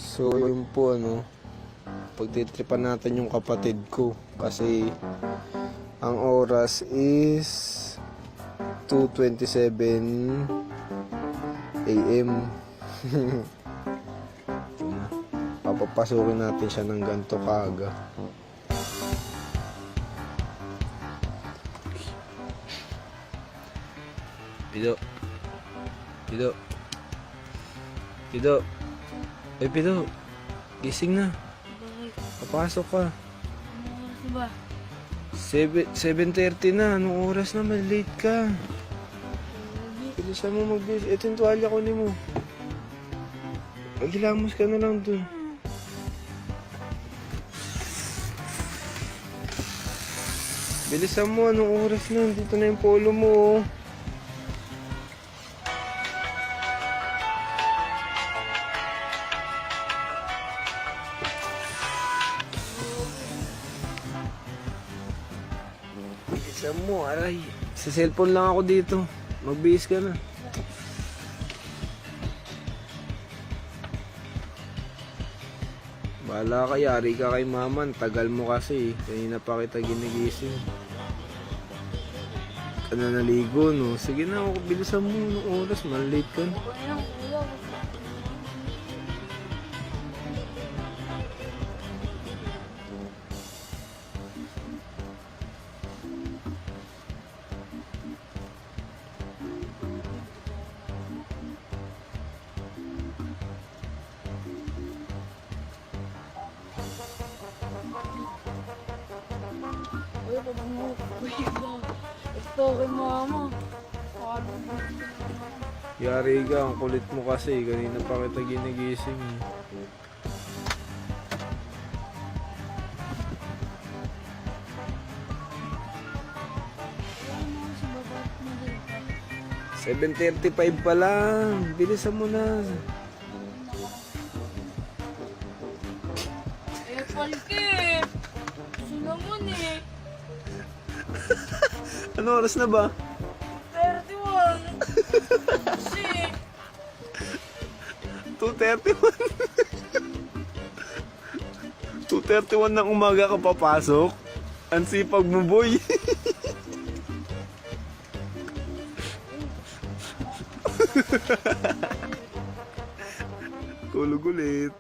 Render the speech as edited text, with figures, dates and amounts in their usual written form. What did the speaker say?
So yun po pagtitripan natin yung kapatid ko kasi ang oras is 2:27 AM. Papapasukin natin siya ng ganito kaaga. Pido. Pido. Pido. Ay, Pido. Gising na. Papasok ka. Ano oras na ba? 7:30 na. Anong oras na? Late ka. Bilisan mo magbis. Ito yung tuwalya ko ni mo. Maghilamos ka na lang dun. Bilisan mo. Anong oras na? Dito na yung polo mo. Bilisan mo, aray. Sa cellphone lang ako dito. Magbihis ka na. Bahala ka, yari ka kay mama. Tagal mo kasi. Kanina pa kita ginigising. Ka na naligo, no? Sige na, bilisan mo. Anong oras? Malate ka na. Okay lang, kuya. Kuya, pabang mo. Kuya, ito kay mama. Yari ka, ang kulit mo kasi. Kanina pa kita ginigising. Ano sa baba mo dito? 7:35 pa lang. Bilisan mo na. Eh, palki. Gusto naman eh. Ano oras na ba? 31. Kasi, 2:31. 2:31 ng umaga ka papasok. Ang sipag mo, boy. Tulog ulit.